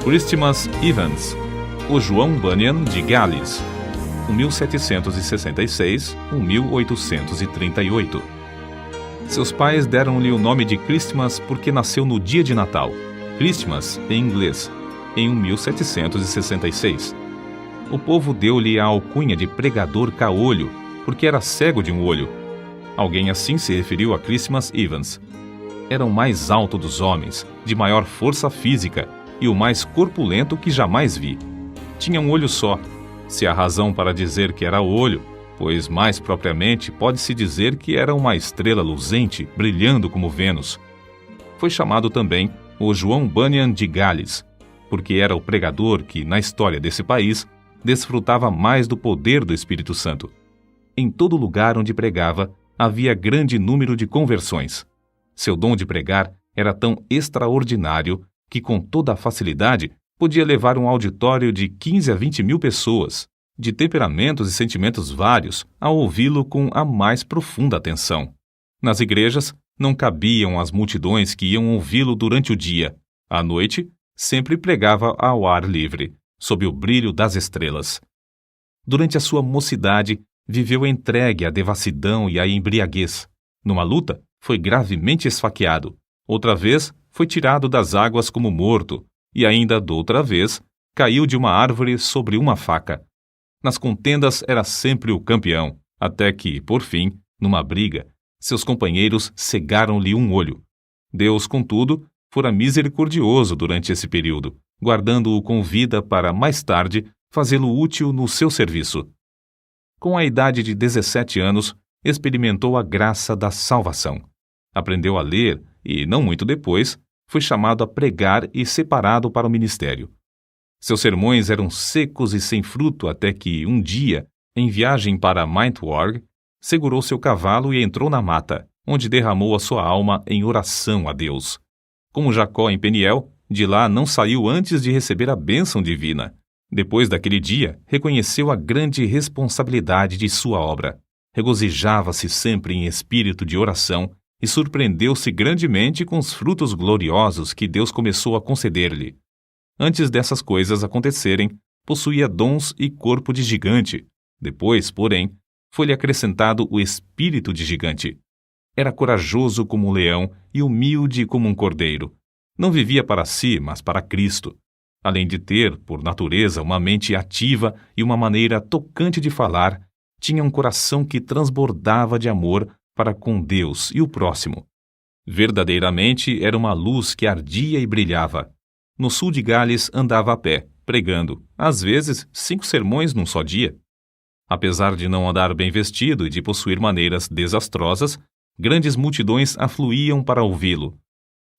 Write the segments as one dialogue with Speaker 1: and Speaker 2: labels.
Speaker 1: Christmas Evans, o João Bunyan de Gales, 1766–1838. Seus pais deram-lhe o nome de Christmas porque nasceu no dia de Natal, Christmas em inglês, em 1766. O povo deu-lhe a alcunha de pregador caolho, porque era cego de um olho. Alguém assim se referiu a Christmas Evans. Era o mais alto dos homens, de maior força física e o mais corpulento que jamais vi. Tinha um olho só, se há razão para dizer que era olho, pois mais propriamente pode-se dizer que era uma estrela luzente, brilhando como Vênus. Foi chamado também o João Bunyan de Gales, porque era o pregador que, na história desse país, desfrutava mais do poder do Espírito Santo. Em todo lugar onde pregava, havia grande número de conversões. Seu dom de pregar era tão extraordinário que, com toda a facilidade, podia levar um auditório de 15 a 20 mil pessoas, de temperamentos e sentimentos vários, a ouvi-lo com a mais profunda atenção. Nas igrejas, não cabiam as multidões que iam ouvi-lo durante o dia. À noite, sempre pregava ao ar livre, sob o brilho das estrelas. Durante a sua mocidade, viveu entregue à devassidão e à embriaguez. Numa luta, foi gravemente esfaqueado. Outra vez, foi tirado das águas como morto, e ainda doutra vez, caiu de uma árvore sobre uma faca. Nas contendas era sempre o campeão, até que, por fim, numa briga, seus companheiros cegaram-lhe um olho. Deus, contudo, fora misericordioso durante esse período, guardando-o com vida para, mais tarde, fazê-lo útil no seu serviço. Com a idade de 17 anos, experimentou a graça da salvação. Aprendeu a ler e, não muito depois, foi chamado a pregar e separado para o ministério. Seus sermões eram secos e sem fruto até que, um dia, em viagem para Mindward, segurou seu cavalo e entrou na mata, onde derramou a sua alma em oração a Deus. Como Jacó em Peniel, de lá não saiu antes de receber a bênção divina. Depois daquele dia, reconheceu a grande responsabilidade de sua obra. Regozijava-se sempre em espírito de oração e surpreendeu-se grandemente com os frutos gloriosos que Deus começou a conceder-lhe. Antes dessas coisas acontecerem, possuía dons e corpo de gigante. Depois, porém, foi-lhe acrescentado o espírito de gigante. Era corajoso como um leão e humilde como um cordeiro. Não vivia para si, mas para Cristo. Além de ter, por natureza, uma mente ativa e uma maneira tocante de falar, tinha um coração que transbordava de amor para com Deus e o próximo. Verdadeiramente era uma luz que ardia e brilhava. No sul de Gales andava a pé, pregando, às vezes 5 sermões num só dia. Apesar de não andar bem vestido e de possuir maneiras desastrosas, grandes multidões afluíam para ouvi-lo.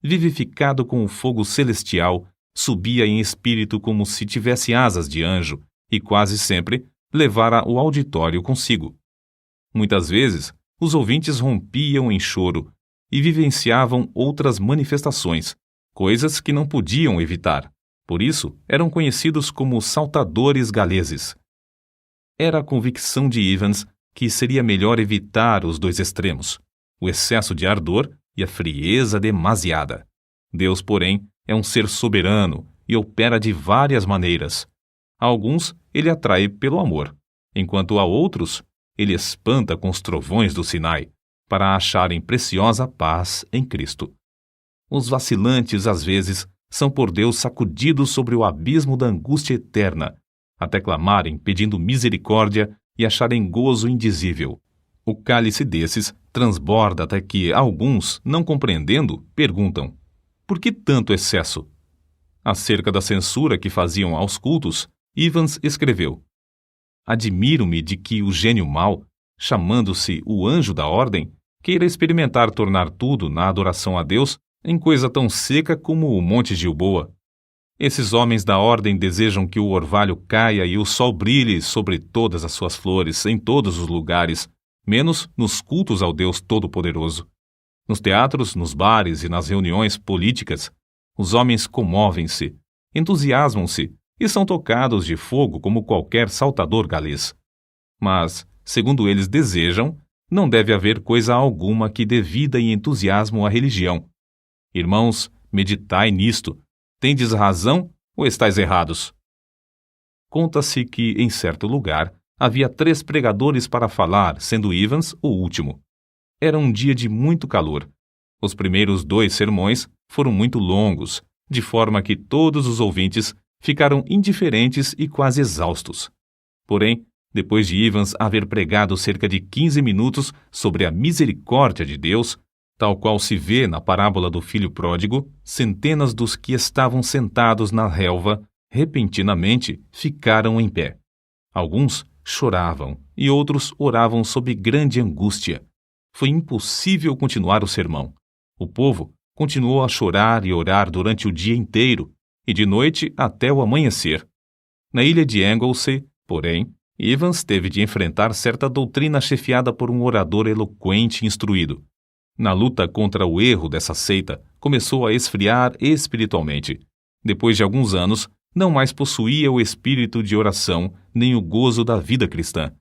Speaker 1: Vivificado com o fogo celestial, subia em espírito como se tivesse asas de anjo e quase sempre levara o auditório consigo. Muitas vezes, os ouvintes rompiam em choro e vivenciavam outras manifestações, coisas que não podiam evitar. Por isso, eram conhecidos como saltadores galeses. Era a convicção de Evans que seria melhor evitar os dois extremos, o excesso de ardor e a frieza demasiada. Deus, porém, é um ser soberano e opera de várias maneiras. A alguns, ele atrai pelo amor, enquanto a outros, ele espanta com os trovões do Sinai, para acharem preciosa paz em Cristo. Os vacilantes, às vezes, são por Deus sacudidos sobre o abismo da angústia eterna, até clamarem pedindo misericórdia e acharem gozo indizível. O cálice desses transborda até que alguns, não compreendendo, perguntam: por que tanto excesso? Acerca da censura que faziam aos cultos, Evans escreveu: admiro-me de que o gênio mau, chamando-se o anjo da ordem, queira experimentar tornar tudo na adoração a Deus em coisa tão seca como o Monte Gilboa. Esses homens da ordem desejam que o orvalho caia e o sol brilhe sobre todas as suas flores, em todos os lugares, menos nos cultos ao Deus Todo-Poderoso. Nos teatros, nos bares e nas reuniões políticas, os homens comovem-se, entusiasmam-se e são tocados de fogo como qualquer saltador galês. Mas, segundo eles desejam, não deve haver coisa alguma que dê vida e entusiasmo à religião. Irmãos, meditai nisto. Tendes razão ou estáis errados? Conta-se que, em certo lugar, havia 3 pregadores para falar, sendo Evans o último. Era um dia de muito calor. Os primeiros 2 sermões foram muito longos, de forma que todos os ouvintes ficaram indiferentes e quase exaustos. Porém, depois de Evans haver pregado cerca de 15 minutos sobre a misericórdia de Deus, tal qual se vê na parábola do filho pródigo, centenas dos que estavam sentados na relva, repentinamente, ficaram em pé. Alguns choravam e outros oravam sob grande angústia. Foi impossível continuar o sermão. O povo continuou a chorar e orar durante o dia inteiro, e de noite até o amanhecer. Na ilha de Anglesey, porém, Evans teve de enfrentar certa doutrina chefiada por um orador eloquente e instruído. Na luta contra o erro dessa seita, começou a esfriar espiritualmente. Depois de alguns anos, não mais possuía o espírito de oração nem o gozo da vida cristã.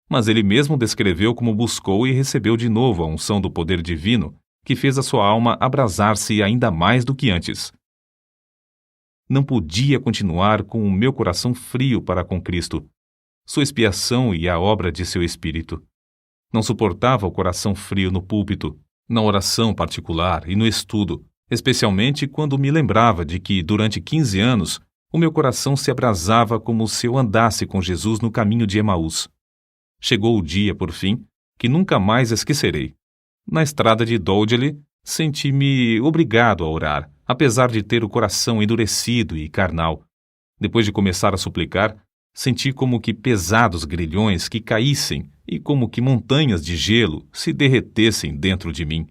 Speaker 1: Mas ele mesmo descreveu como buscou e recebeu de novo a unção do poder divino, que fez a sua alma abrasar-se ainda mais do que antes. Não podia continuar com o meu coração frio para com Cristo, sua expiação e a obra de seu Espírito. Não suportava o coração frio no púlpito, na oração particular e no estudo, especialmente quando me lembrava de que, durante 15 anos, o meu coração se abrasava como se eu andasse com Jesus no caminho de Emaús. Chegou o dia, por fim, que nunca mais esquecerei. Na estrada de Dowdley, senti-me obrigado a orar, apesar de ter o coração endurecido e carnal. Depois de começar a suplicar, senti como que pesados grilhões que caíssem e como que montanhas de gelo se derretessem dentro de mim.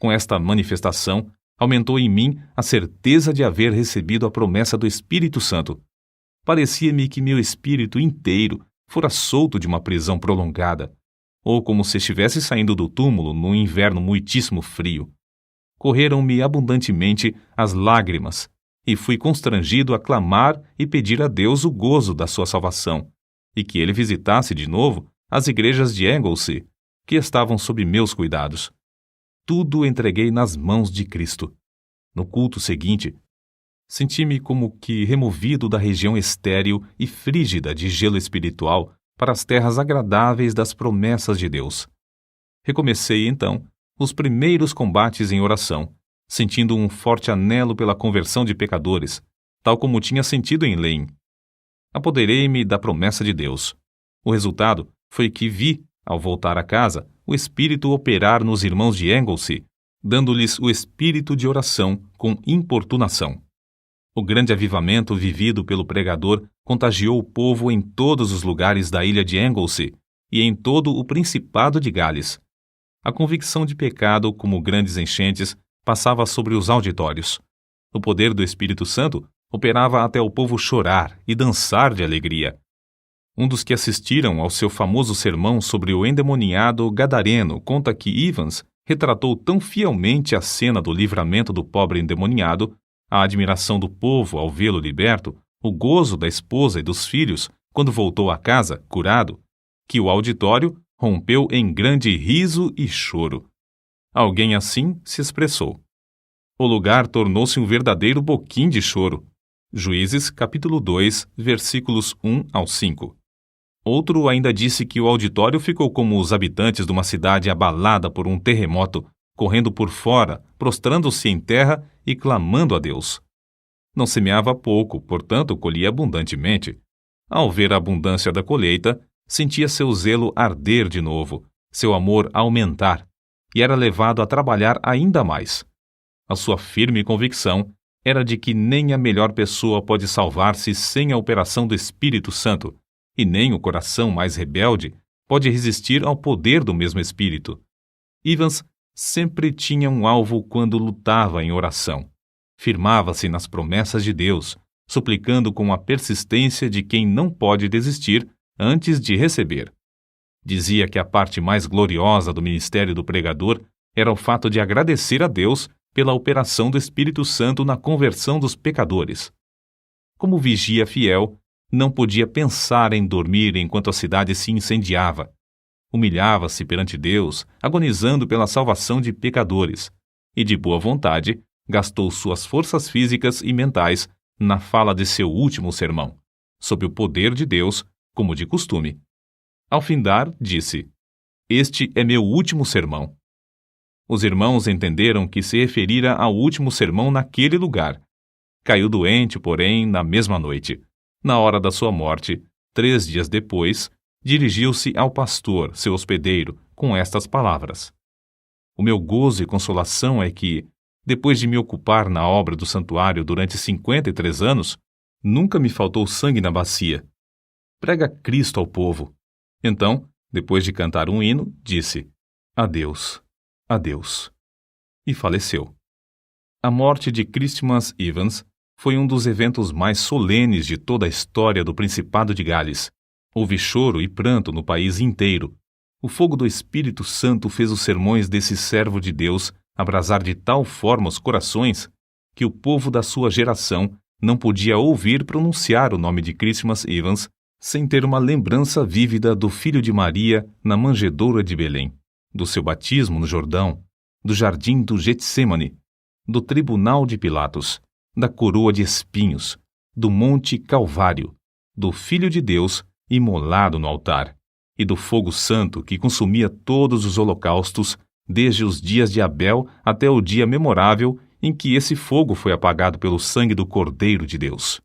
Speaker 1: Com esta manifestação, aumentou em mim a certeza de haver recebido a promessa do Espírito Santo. Parecia-me que meu espírito inteiro fora solto de uma prisão prolongada, ou como se estivesse saindo do túmulo num inverno muitíssimo frio. Correram-me abundantemente as lágrimas, e fui constrangido a clamar e pedir a Deus o gozo da sua salvação, e que ele visitasse de novo as igrejas de Anglesey, que estavam sob meus cuidados. Tudo entreguei nas mãos de Cristo. No culto seguinte, senti-me como que removido da região estéril e frígida de gelo espiritual para as terras agradáveis das promessas de Deus. Recomecei, então, os primeiros combates em oração, sentindo um forte anelo pela conversão de pecadores, tal como tinha sentido em Lane. Apoderei-me da promessa de Deus. O resultado foi que vi, ao voltar a casa, o Espírito operar nos irmãos de Anglesey, dando-lhes o espírito de oração com importunação. O grande avivamento vivido pelo pregador contagiou o povo em todos os lugares da ilha de Anglesey e em todo o Principado de Gales. A convicção de pecado, como grandes enchentes, passava sobre os auditórios. O poder do Espírito Santo operava até o povo chorar e dançar de alegria. Um dos que assistiram ao seu famoso sermão sobre o endemoniado gadareno conta que Evans retratou tão fielmente a cena do livramento do pobre endemoniado, a admiração do povo ao vê-lo liberto, o gozo da esposa e dos filhos quando voltou a casa, curado, que o auditório rompeu em grande riso e choro. Alguém assim se expressou. O lugar tornou-se um verdadeiro boquim de choro. Juízes, capítulo 2, versículos 1 ao 5. Outro ainda disse que o auditório ficou como os habitantes de uma cidade abalada por um terremoto, correndo por fora, prostrando-se em terra e clamando a Deus. Não semeava pouco, portanto colhia abundantemente. Ao ver a abundância da colheita, sentia seu zelo arder de novo, seu amor aumentar, e era levado a trabalhar ainda mais. A sua firme convicção era de que nem a melhor pessoa pode salvar-se sem a operação do Espírito Santo, e nem o coração mais rebelde pode resistir ao poder do mesmo Espírito. Evans sempre tinha um alvo quando lutava em oração. Firmava-se nas promessas de Deus, suplicando com a persistência de quem não pode desistir antes de receber. Dizia que a parte mais gloriosa do ministério do pregador era o fato de agradecer a Deus pela operação do Espírito Santo na conversão dos pecadores. Como vigia fiel, não podia pensar em dormir enquanto a cidade se incendiava. Humilhava-se perante Deus, agonizando pela salvação de pecadores, e de boa vontade gastou suas forças físicas e mentais na fala de seu último sermão, sob o poder de Deus, como de costume. Ao findar, disse: Este é meu último sermão. Os irmãos entenderam que se referira ao último sermão naquele lugar. Caiu doente, porém, na mesma noite. Na hora da sua morte, 3 dias depois, dirigiu-se ao pastor, seu hospedeiro, com estas palavras: O meu gozo e consolação é que, depois de me ocupar na obra do santuário durante 53 anos, nunca me faltou sangue na bacia. Prega Cristo ao povo. Então, depois de cantar um hino, disse: Adeus, adeus. E faleceu. A morte de Christmas Evans foi um dos eventos mais solenes de toda a história do Principado de Gales. Houve choro e pranto no país inteiro. O fogo do Espírito Santo fez os sermões desse servo de Deus abrasar de tal forma os corações que o povo da sua geração não podia ouvir pronunciar o nome de Christmas Evans sem ter uma lembrança vívida do filho de Maria na manjedoura de Belém, do seu batismo no Jordão, do jardim do Getsêmani, do tribunal de Pilatos, da coroa de espinhos, do Monte Calvário, do Filho de Deus imolado no altar, e do fogo santo que consumia todos os holocaustos, desde os dias de Abel até o dia memorável em que esse fogo foi apagado pelo sangue do Cordeiro de Deus.